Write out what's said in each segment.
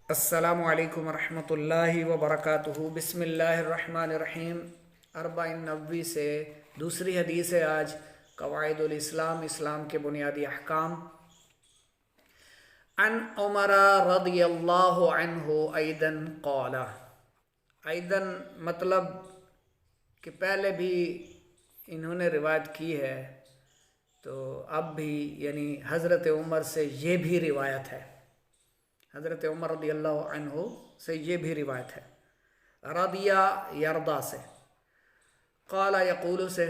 السلام علیکم ورحمۃ اللہ وبرکاتہ۔ بسم اللہ الرحمن الرحیم۔ 40 سے دوسری حدیث ہے آج، قواعد الاسلام، اسلام کے بنیادی احکام۔ عن عمر رضی اللہ عنہ ایدن قال، ایدن مطلب کہ پہلے بھی انہوں نے روایت کی ہے، تو اب بھی یعنی حضرت عمر سے یہ بھی روایت ہے، حضرت عمر رضی اللہ عنہ سے یہ بھی روایت ہے، رضیہ یردا سے، قال یقول سے،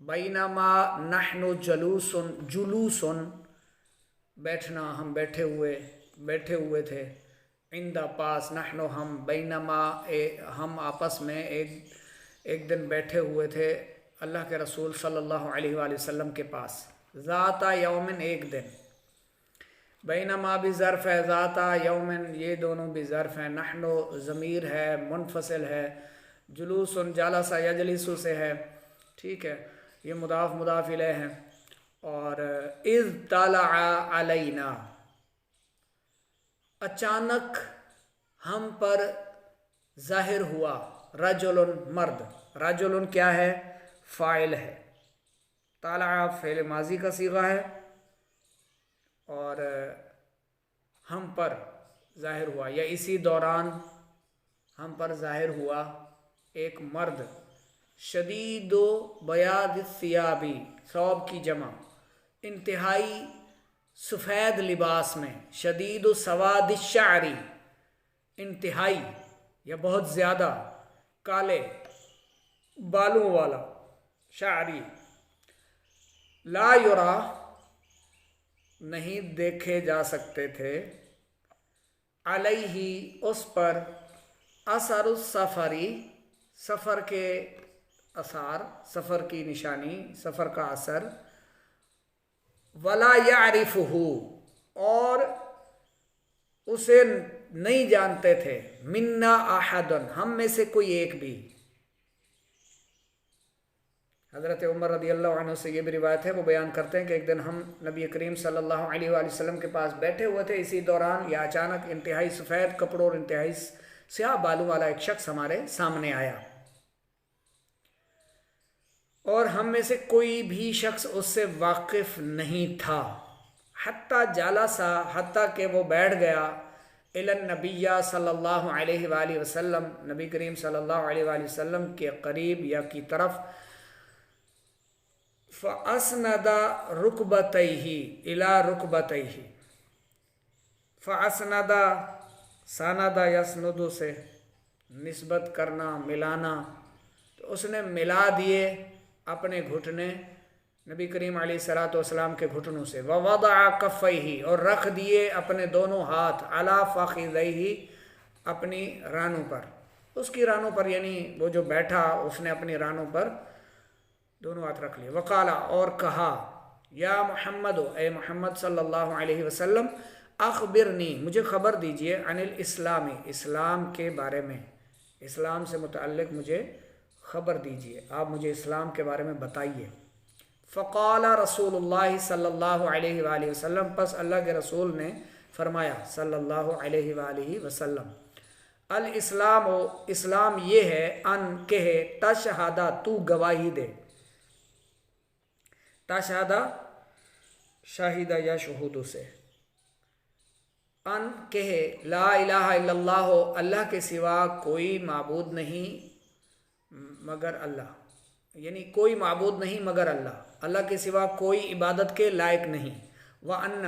بینما نحن جلوس بیٹھنا، ہم بیٹھے ہوئے تھے، عند پاس، نحن ہم، بینما ہم آپس میں ایک دن بیٹھے ہوئے تھے اللہ کے رسول صلی اللہ علیہ وآلہ وسلم کے پاس، ذات یومن ایک دن، بینما بھی ظرف ہے، ذات یومن یہ دونوں بھی ظرف ہیں، نحن ضمیر ہے منفصل ہے، جلوس جالسا یجلسو سے ہے، ٹھیک ہے، یہ مضاف مضاف الیہ ہے، اور اذ طلع علینا، اچانک ہم پر ظاہر ہوا، رجل مرد، رجل کیا ہے؟ فاعل ہے، طلع فعل ماضی کا صیغہ ہے، اور ہم پر ظاہر ہوا یا اسی دوران ہم پر ظاہر ہوا ایک مرد، شدید و بیاض الثیابی، ثوب کی جمع، انتہائی سفید لباس میں، شدید و سواد الشعری، انتہائی یا بہت زیادہ کالے بالوں والا، شعری، لا یرا نہیں دیکھے جا سکتے تھے، علیہ اس پر، اثر السفری سفر کے اثار، سفر کی نشانی، سفر کا اثر، ولا یعرفہ اور اسے نہیں جانتے تھے، منا احد ہم میں سے کوئی ایک بھی۔ حضرت عمر رضی اللہ عنہ سے یہ بھی روایت ہے، وہ بیان کرتے ہیں کہ ایک دن ہم نبی کریم صلی اللہ علیہ وآلہ وسلم کے پاس بیٹھے ہوئے تھے، اسی دوران یا اچانک انتہائی سفید کپڑوں اور انتہائی سیاہ بالوں والا ایک شخص ہمارے سامنے آیا، اور ہم میں سے کوئی بھی شخص اس سے واقف نہیں تھا، حتیٰ جالسا حتیٰ کہ وہ بیٹھ گیا، الی النبی صلی اللہ علیہ وآلہ وسلم نبی کریم صلی اللہ علیہ وآلہ وسلم کے قریب یا کی طرف، فَأَسْنَدَ رُكْبَتَيْهِ إِلَى رُكْبَتَيْهِ، فَأَسْنَدَ سَنَدَ يَسْنُدُ سے نسبت کرنا، ملانا، تو اس نے ملا دیے اپنے گھٹنے نبی کریم علیہ الصلوۃ والسلام کے گھٹنوں سے، وَوَضَعَ كَفَّيْهِ اور رکھ دیے اپنے دونوں ہاتھ، عَلَى فَخِذَيْهِ اپنی رانوں پر، اس کی رانوں پر، یعنی وہ جو بیٹھا اس نے اپنی رانوں پر دونوں ہاتھ رکھ لیے، وقالا اور کہا، یا محمد اے محمد صلی اللہ علیہ وسلم، اخبرنی مجھے خبر دیجئے، عن الاسلام اسلام کے بارے میں، اسلام سے متعلق مجھے خبر دیجئے، آپ مجھے اسلام کے بارے میں بتائیے۔ فقال رسول اللہ صلی اللہ علیہ وآلہ وسلم پس اللہ کے رسول نے فرمایا صلی اللہ علیہ وآلہ وسلم، الاسلام اسلام یہ ہے، ان کہے، تشہدہ تو گواہی دے، تشہدہ شاہدہ یا شہود سے، ان کہے، لا الہ الا اللہ اللہ کے سوا کوئی معبود نہیں مگر اللہ، یعنی کوئی معبود نہیں مگر اللہ، اللہ کے سوا کوئی عبادت کے لائق نہیں، وَأَنَّ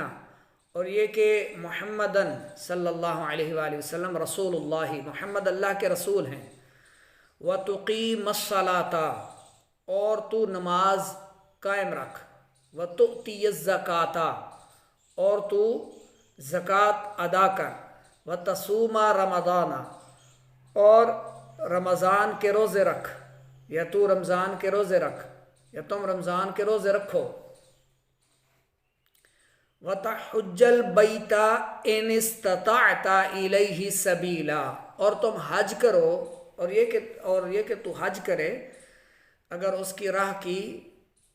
اور یہ کہ محمدً صلی اللہ علیہ وآلہ وسلم رسول اللہ محمد اللہ کے رسول ہیں، وَتُقِيمَ الصَّلَاةَ اور تو نماز قائم رکھ، وَتُؤْتِيَ الزَّكَاةَ اور تو زکوٰۃ ادا کر، وَتَصُومَ رَمَضَانَ اور رمضان کے روزے رکھ، یا تو رمضان کے روزے رکھ یا تم رمضان کے روزے رکھو، وَتَحُجَّ الْبَيْتَ إِنِ اسْتَطَعْتَ إِلَيْهِ سَبِيلًا اور تم حج کرو، اور یہ کہ تو حج کرے اگر اس کی راہ کی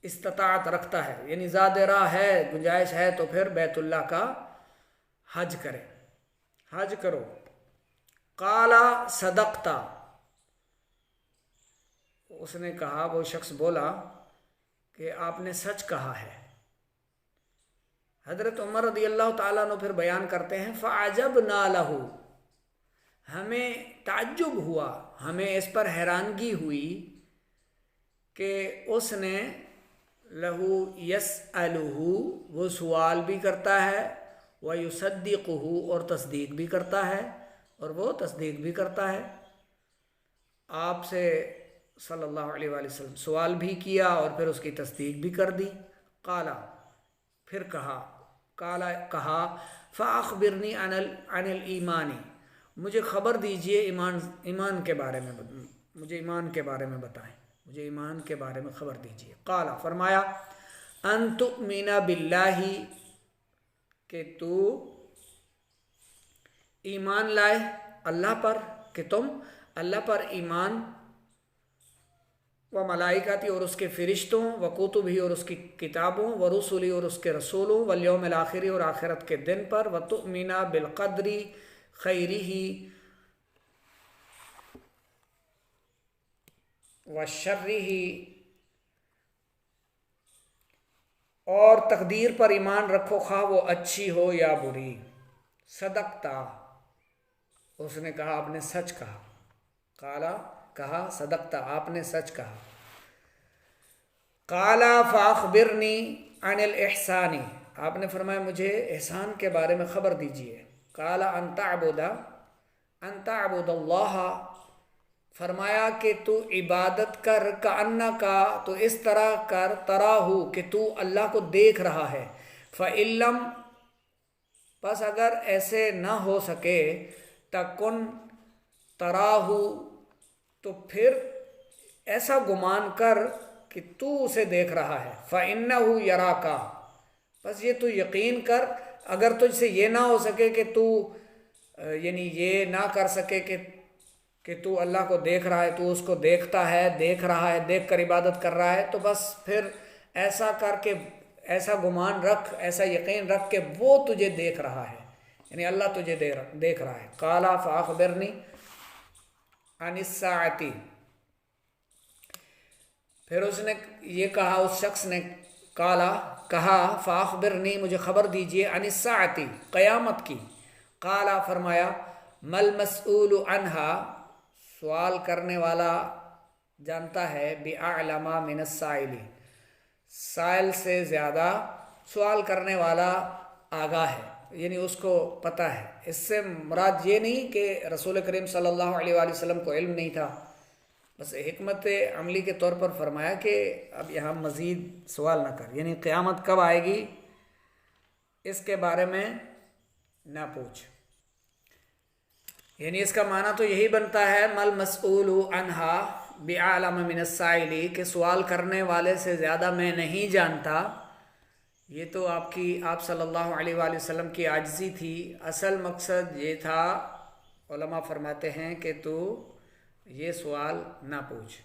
استطاعت رکھتا ہے، یعنی زیادہ راہ ہے، گنجائش ہے، تو پھر بیت اللہ کا حج کرے، حج کرو۔ قالا صدقتا، اس نے کہا، وہ شخص بولا کہ آپ نے سچ کہا ہے۔ حضرت عمر رضی اللہ تعالیٰ عنہ پھر بیان کرتے ہیں فَعَجَبْنَا لَهُ، ہمیں تعجب ہوا، ہمیں اس پر حیرانگی ہوئی کہ اس نے لہو یسألہ، وہ سوال بھی کرتا ہے، وَيُصَدِّقُهُ، اور تصدیق بھی کرتا ہے، اور وہ تصدیق بھی کرتا ہے۔ آپ سے صلی اللہ علیہ وآلہ وسلم سوال بھی کیا اور پھر اس کی تصدیق بھی کر دی۔ قالا، پھر کہا فَأَخْبِرْنِي عَنِ الْإِيمَانِ، مجھے خبر دیجئے ایمان کے بارے میں، مجھے ایمان کے بارے میں بتائیں، مجھے ایمان کے بارے میں خبر دیجئے۔ قالا، فرمایا أَن تُؤْمِنَ بِاللَّهِ، کہ تو ایمان لائے اللہ پر، کہ تم اللہ پر ایمان، و ملائکتی، اور اس کے فرشتوں، و کتبی، اور اس کی کتابوں، و رسولی، اور اس کے رسولوں، والیوم الآخری، اور آخرت کے دن پر، و تؤمن بالقدر خیرہ و شرہ، اور تقدیر پر ایمان رکھو خواہ وہ اچھی ہو یا بری۔ صدقتا، اس نے کہا آپ نے سچ کہا۔ قالا، کہا صدقتا، آپ نے سچ کہا۔ قالا فاخبرنی عن الاحسان، آپ نے فرمایا مجھے احسان کے بارے میں خبر دیجئے۔ قالا ان تعبد اللہ، فرمایا کہ تو عبادت کر، کأنکا، تو اس طرح کر، تراہو، کہ تو اللہ کو دیکھ رہا ہے، فإن لم، پس اگر ایسے نہ ہو سکے، تکن تراہو، تو پھر ایسا گمان کر کہ تو اسے دیکھ رہا ہے، فإنہ یراکا، بس یہ تو یقین کر، اگر تجھ سے یہ نہ ہو سکے کہ تو یعنی یہ نہ کر سکے کہ تو اللہ کو دیکھ رہا ہے، تو اس کو دیکھتا ہے، دیکھ رہا ہے، دیکھ کر عبادت کر رہا ہے، تو بس پھر ایسا کر کے ایسا گمان رکھ، ایسا یقین رکھ کہ وہ تجھے دیکھ رہا ہے، یعنی اللہ تجھے دیکھ رہا ہے۔ قالا فاخبرنی عن الساعۃ، پھر اس نے یہ کہا، اس شخص نے کہا فاخبرنی، مجھے خبر دیجئے، عن الساعۃ، قیامت کی۔ قالا، فرمایا مل مسئول عنہا، سوال کرنے والا جانتا ہے، بأعلم من السائل، سائل سے زیادہ سوال کرنے والا آگاہ ہے، یعنی اس کو پتہ ہے۔ اس سے مراد یہ نہیں کہ رسول کریم صلی اللہ علیہ وآلہ وسلم کو علم نہیں تھا، بس حکمت عملی کے طور پر فرمایا کہ اب یہاں مزید سوال نہ کر، یعنی قیامت کب آئے گی اس کے بارے میں نہ پوچھ، یعنی اس کا معنی تو یہی بنتا ہے مل مسئول عنہا بعالم من السائل، کہ سوال کرنے والے سے زیادہ میں نہیں جانتا۔ یہ تو آپ صلی اللہ علیہ وآلہ وسلم کی عاجزی تھی، اصل مقصد یہ تھا، علماء فرماتے ہیں کہ تو یہ سوال نہ پوچھ۔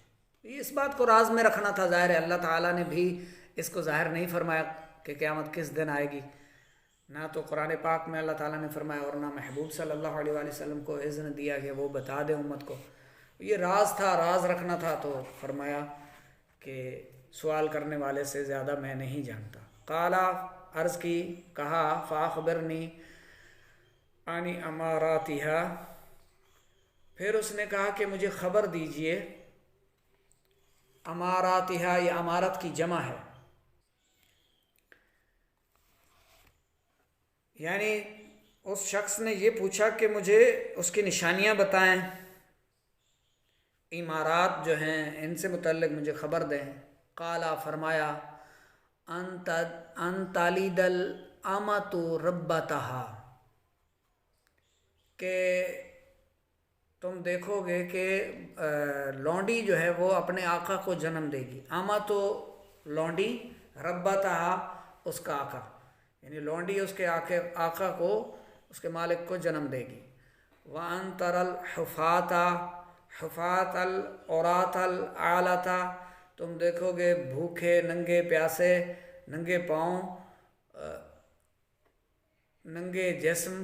اس بات کو راز میں رکھنا تھا، ظاہر ہے اللہ تعالیٰ نے بھی اس کو ظاہر نہیں فرمایا کہ قیامت کس دن آئے گی، نہ تو قرآن پاک میں اللہ تعالیٰ نے فرمایا اور نہ محبوب صلی اللہ علیہ وآلہ وسلم کو اذن دیا کہ وہ بتا دیں امت کو۔ یہ راز تھا، راز رکھنا تھا، تو فرمایا کہ سوال کرنے والے سے زیادہ میں نہیں جانتا۔ قالا، عرض کی، کہا فاخبرنی عن اماراتہا، پھر اس نے کہا کہ مجھے خبر دیجئے، اماراتہا، یہ امارت کی جمع ہے، یعنی اس شخص نے یہ پوچھا کہ مجھے اس کی نشانیاں بتائیں، امارات جو ہیں ان سے متعلق مجھے خبر دیں۔ قالا، فرمایا ان تلد الامۃ ربتہا، کہ تم دیکھو گے کہ لونڈی جو ہے وہ اپنے آقا کو جنم دے گی۔ اما تو لونڈی، ربتہا اس کا آقا، یعنی لونڈی اس کے آقا کو، اس کے مالک کو جنم دے گی۔ وَأَن تَرَى الْحُفَاةَ حُفَاةَ الْعُرَاةَ الْعَالَةَ، تم دیکھو گے بھوکے، ننگے پیاسے، ننگے پاؤں، ننگے جسم،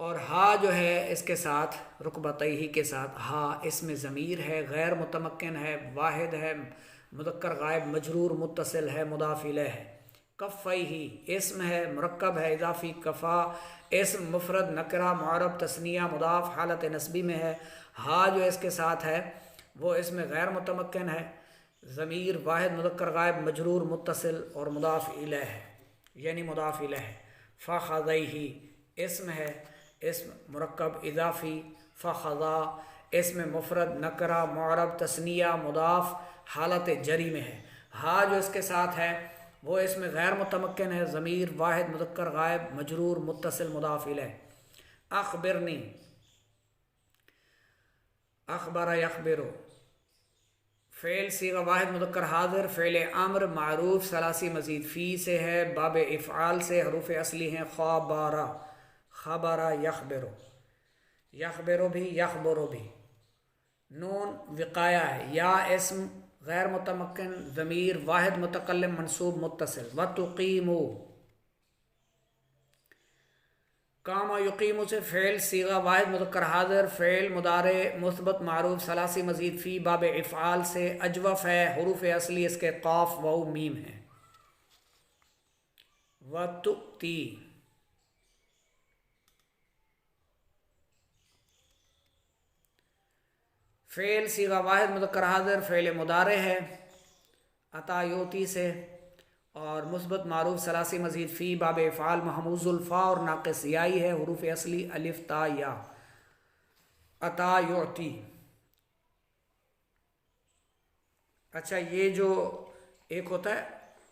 اور ہا جو ہے اس کے ساتھ رکبتیہ کے ساتھ، ہا اس میں ضمیر ہے، غیر متمکن ہے، واحد ہے، مذکر غائب مجرور متصل ہے، مضاف الیہ ہے۔ کفیہ اسم ہے، مرکب ہے، اضافی، کفا اسم مفرد نکرہ معرب تثنیہ مضاف حالت نسبی میں ہے۔ ہا جو اس کے ساتھ ہے وہ اس میں غیر متمکن ہے، ضمیر واحد مذکر غائب مجرور متصل اور مضاف الیہ ہے، یعنی مضاف الیہ ہے۔ فخذیہ اسم ہے، اسم مرکب اضافی، فخذا اسم مفرد نکرہ معرب تثنیہ مضاف حالت جری میں ہے۔ ہا جو اس کے ساتھ ہے وہ اس میں غیر متمکن ہے، ضمیر واحد مذکر غائب مجرور متصل مضاف الیہ۔ اخبرنی اخبر یخبر فعل صیغہ واحد مذکر حاضر، فعل امر معروف ثلاثی مزید فی سے ہے، باب افعال سے، حروف اصلی ہیں خبر، خبر یخبر، یخبر بھی، یخبر بھی۔ نون وقایہ ہے، یا اسم غیر متمکن، ضمیر واحد متکلم منصوب متصل۔ وتقیمو قام یقیم سے فعل صیغہ واحد مذکر حاضر، فعل مضارع مثبت معروف ثلاثی مزید فی، باب افعال سے، اجوف ہے، حروف اصلی اس کے قاف واو میم ہے۔ وتؤتی فعل صیغہ واحد مذکر حاضر، فعل مضارع ہے، عطا یوتی سے، اور مثبت معروف ثلاثی مزید فی، باب افعال محموز الفا اور ناقص یائی ہے، حروف اصلی الف تا یا۔ عطا یعطی، اچھا یہ جو ایک ہوتا ہے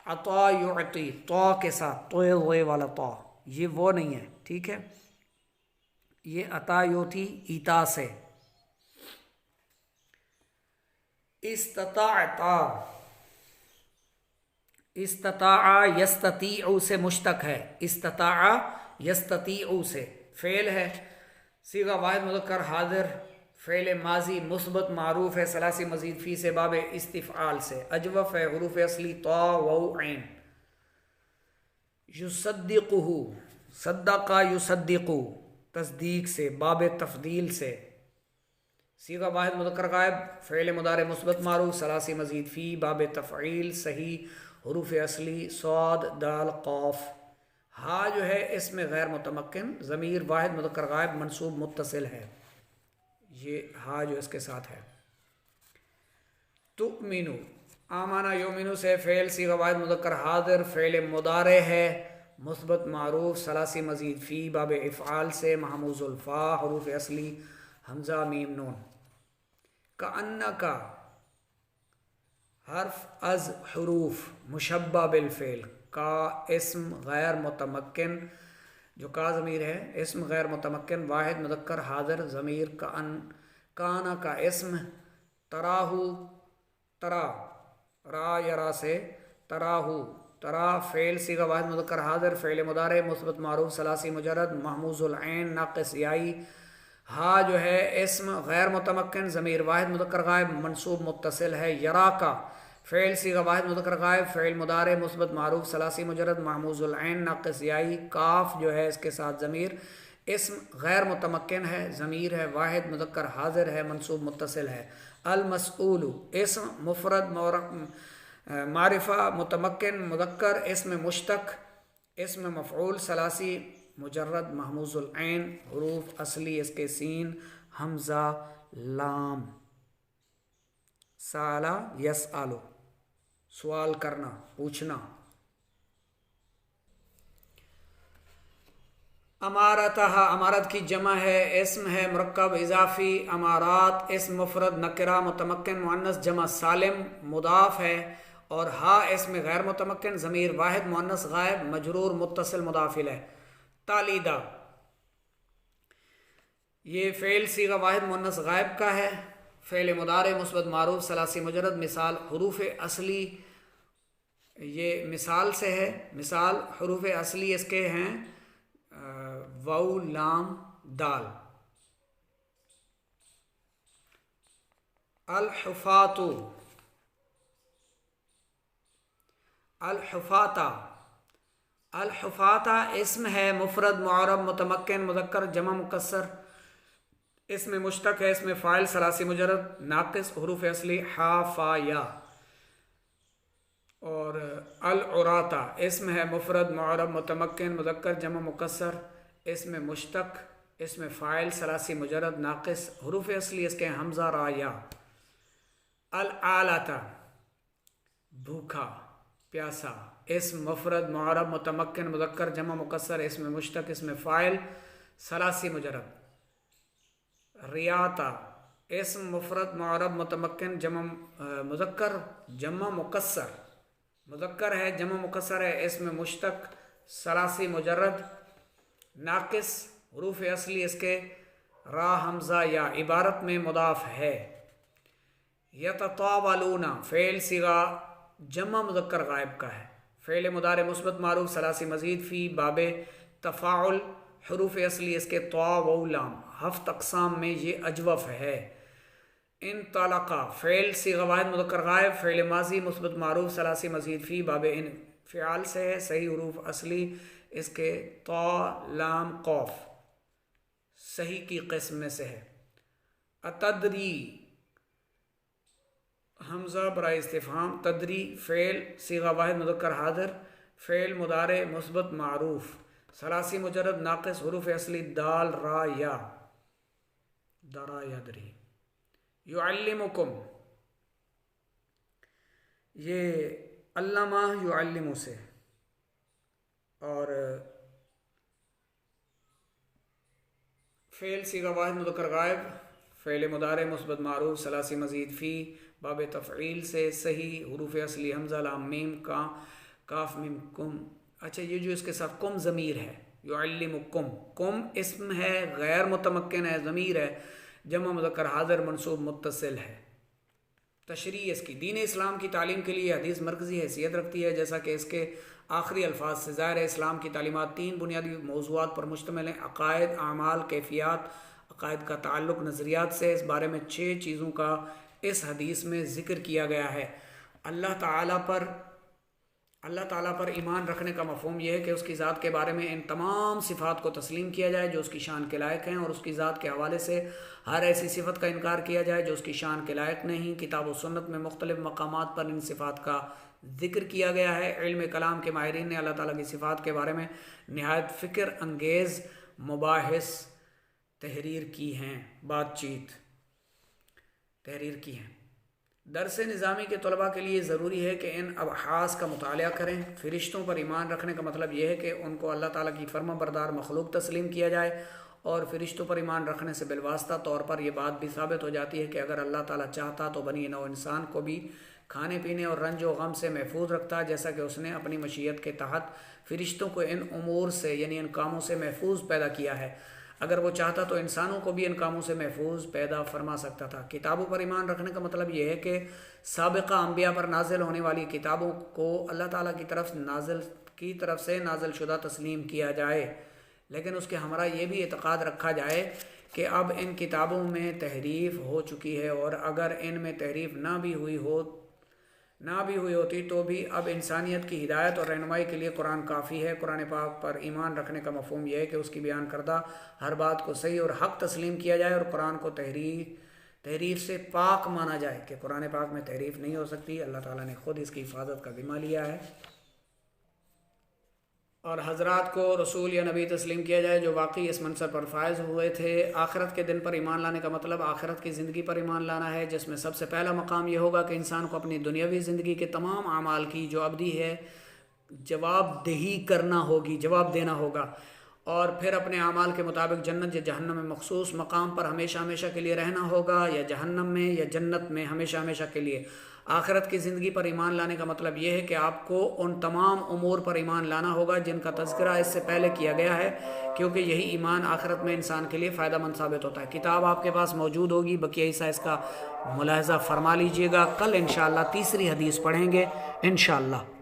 عطا یعطی طا کے ساتھ، توئے ہوئے والا طا، یہ وہ نہیں ہے، ٹھیک ہے، یہ عطا یعطی ایتا سے۔ استطاعتا استطاع یستطیع سے مشتق ہے، استطاع یستطیع سے، فعل ہے صیغہ واحد مذکر حاضر، فعل ماضی مثبت معروف ہے ثلاثی مزید فی سے، باب استفعال سے، اجوف ہے، حروف اصلی طا واو عین۔ یصدقہ صدقہ یصدق تصدیق سے، باب تفضیل سے، صیغہ واحد مذکر غائب، فعل مضارع مثبت معروف ثلاثی مزید فی، باب تفعیل صحیح، حروف اصلی صاد دال قاف۔ ہا جو ہے اس میں غیر متمکن، ضمیر واحد مذکر غائب منصوب متصل ہے، یہ ہا جو اس کے ساتھ ہے۔ تؤمنو آمانا یؤمنو سے، فعل صیغہ واحد مذکر حاضر، فعل مضارع ہے مثبت معروف ثلاثی مزید فی، باب افعال سے، محموز الفا، حروف اصلی حمزہ میم نون۔ کأنکا حرف از حروف مشبہ بالفعل، کا اسم غیر متمکن، جو کا ضمیر ہے، اسم غیر متمکن واحد مذکر حاضر، ضمیر کانا کا اسم، تراہو ترا، را یرا سے، تراہو ترا فعل صیغہ واحد مذکر حاضر، فعل مضارع مثبت معروف ثلاثی مجرد، محموز العین ناقص یائی۔ ہا جو ہے اسم غیر متمکن، ضمیر واحد مذکر غائب منصوب متصل ہے، یرا کا فعل صیغہ واحد مذکر غائب، فعل مضارع مثبت معروف ثلاثی مجرد، محموز العین ناقص یائی۔ کاف جو ہے اس کے ساتھ ضمیر، اسم غیر متمکن ہے، ضمیر ہے واحد مذکر حاضر ہے منصوب متصل ہے۔ المسئول اسم مفرد معرفہ متمکن مذکر، اسم مشتق، اسم مفعول ثلاثی مجرد، محموز العین، حروف اصلی اس کے سین حمزہ لام۔ سالا یسالو سوال کرنا پوچھنا۔ امارتہ امارت کی جمع ہے، اسم ہے مرکب اضافی، امارات اسم مفرد نکرہ متمکن مؤنث جمع سالم مضاف ہے، اور ہا اسم غیر متمکن، ضمیر واحد مؤنث غائب مجرور متصل مضاف الیہ۔ تالیدہ یہ فعل صیغہ واحد مؤنث غائب کا ہے، فعل مضارع مثبت معروف ثلاثی مجرد، مثال حروف اصلی، یہ مثال سے ہے، مثال حروف اصلی اس کے ہیں واو لام دال۔ الحفاۃ الحفاتا الحفاظہ اسم ہے مفرد معرب متمکن مذکر جمع مکسر، اس میں مشتق ہے، اس میں فاعل ثلاثی مجرد ناقص حروف اصلی حا فا یا۔ اور العراتا اسم ہے مفرد معرب متمکن مذکر جمع مکسر، اس میں مشتق، اس میں فاعل ثلاثی مجرد ناقص حروف اصلی اس کے حمزہ را یا۔ العالتا بھوکا پیاسا، اسم مفرد معرب متمکن مذکر جمع مکسر، اس میں مشتق، اس میں فاعل ثلاثی مجرد۔ ریاتا اسم مفرد معرب متمکن جمع مذکر جمع مکسر، مذکر ہے جمع مکسر ہے، اس میں مشتق ثلاثی مجرد ناقص حروف اصلی اس کے را حمزہ یا، عبارت میں مضاف ہے۔ یتطاولون فعل صیغہ جمع مذکر غائب کا ہے، فعل مضارع مثبت معروف ثلاثی مزید فی باب تفاعل، حروف اصلی اس کے طا و لام، ہفت اقسام میں یہ اجوف ہے۔ انطلقا فعل صیغہ واحد مذکر غائب، فعل ماضی مثبت معروف ثلاثی مزید فی باب انفعال سے ہے، صحیح حروف اصلی اس کے طا لام قوف، صحیح کی قسم میں سے ہے۔ اتدری حمزہ برائے استفہام، تدری فعل صیغہ واحد مذکر حاضر، فعل مضارع مثبت معروف ثلاثی مجرد ناقص حروف اصلی دال را یا، درا یدری۔ یعلمکم یہ علامہ یعلم سے، اور فعل صیغہ واحد مذکر غائب، فعل مضارع مثبت معروف ثلاثی مزید فی باب تفعیل سے، صحیح حروف اصلی حمزہ لام میم کا کاف میم کم۔ اچھا یہ جو اس کے ساتھ کم ضمیر ہے، یعلمکم، کم اسم ہے غیر متمکن ہے، ضمیر ہے جمع مذکر حاضر منصوب متصل ہے۔ تشریح اس کی، دین اسلام کی تعلیم کے لیے حدیث مرکزی حیثیت رکھتی ہے، جیسا کہ اس کے آخری الفاظ سے ظاہر ہے۔ اسلام کی تعلیمات تین بنیادی موضوعات پر مشتمل ہیں: عقائد، اعمال، کیفیات۔ عقائد کا تعلق نظریات سے، اس بارے میں 6 چیزوں کا اس حدیث میں ذکر کیا گیا ہے۔ اللہ تعالیٰ پر ایمان رکھنے کا مفہوم یہ ہے کہ اس کی ذات کے بارے میں ان تمام صفات کو تسلیم کیا جائے جو اس کی شان کے لائق ہیں، اور اس کی ذات کے حوالے سے ہر ایسی صفت کا انکار کیا جائے جو اس کی شان کے لائق نہیں۔ کتاب و سنت میں مختلف مقامات پر ان صفات کا ذکر کیا گیا ہے۔ علم کلام کے ماہرین نے اللہ تعالیٰ کی صفات کے بارے میں نہایت فکر انگیز مباحث تحریر کی ہیں، تحریر کی ہیں۔ درس نظامی کے طلباء کے لیے ضروری ہے کہ ان ابحاث کا مطالعہ کریں۔ فرشتوں پر ایمان رکھنے کا مطلب یہ ہے کہ ان کو اللہ تعالیٰ کی فرما بردار مخلوق تسلیم کیا جائے، اور فرشتوں پر ایمان رکھنے سے بالواسطہ طور پر یہ بات بھی ثابت ہو جاتی ہے کہ اگر اللہ تعالیٰ چاہتا تو بنی نوع انسان کو بھی کھانے پینے اور رنج و غم سے محفوظ رکھتا، جیسا کہ اس نے اپنی مشیت کے تحت فرشتوں کو ان امور سے یعنی ان کاموں سے محفوظ پیدا کیا ہے۔ اگر وہ چاہتا تو انسانوں کو بھی ان کاموں سے محفوظ پیدا فرما سکتا تھا۔ کتابوں پر ایمان رکھنے کا مطلب یہ ہے کہ سابقہ انبیاء پر نازل ہونے والی کتابوں کو اللہ تعالیٰ کی طرف سے نازل شدہ تسلیم کیا جائے، لیکن اس کے ہمراہ یہ بھی اعتقاد رکھا جائے کہ اب ان کتابوں میں تحریف ہو چکی ہے، اور اگر ان میں تحریف نہ بھی ہوئی ہوتی تو بھی اب انسانیت کی ہدایت اور رہنمائی کے لیے قرآن کافی ہے۔ قرآن پاک پر ایمان رکھنے کا مفہوم یہ ہے کہ اس کی بیان کردہ ہر بات کو صحیح اور حق تسلیم کیا جائے، اور قرآن کو تحریف سے پاک مانا جائے کہ قرآن پاک میں تحریف نہیں ہو سکتی۔ اللہ تعالیٰ نے خود اس کی حفاظت کا ذمہ لیا ہے، اور حضرات کو رسول یا نبی تسلیم کیا جائے جو واقعی اس منصب پر فائز ہوئے تھے۔ آخرت کے دن پر ایمان لانے کا مطلب آخرت کی زندگی پر ایمان لانا ہے، جس میں سب سے پہلا مقام یہ ہوگا کہ انسان کو اپنی دنیاوی زندگی کے تمام اعمال کی جو ابدی ہے جواب دینا ہوگا، اور پھر اپنے اعمال کے مطابق جنت یا جہنم میں مخصوص مقام پر ہمیشہ ہمیشہ کے لیے رہنا ہوگا، یا جہنم میں یا جنت میں ہمیشہ ہمیشہ کے لیے۔ آخرت کی زندگی پر ایمان لانے کا مطلب یہ ہے کہ آپ کو ان تمام امور پر ایمان لانا ہوگا جن کا تذکرہ اس سے پہلے کیا گیا ہے، کیونکہ یہی ایمان آخرت میں انسان کے لیے فائدہ مند ثابت ہوتا ہے۔ کتاب آپ کے پاس موجود ہوگی، بقیہ حصہ اس کا ملاحظہ فرما لیجئے گا۔ کل انشاءاللہ تیسری حدیث پڑھیں گے انشاءاللہ۔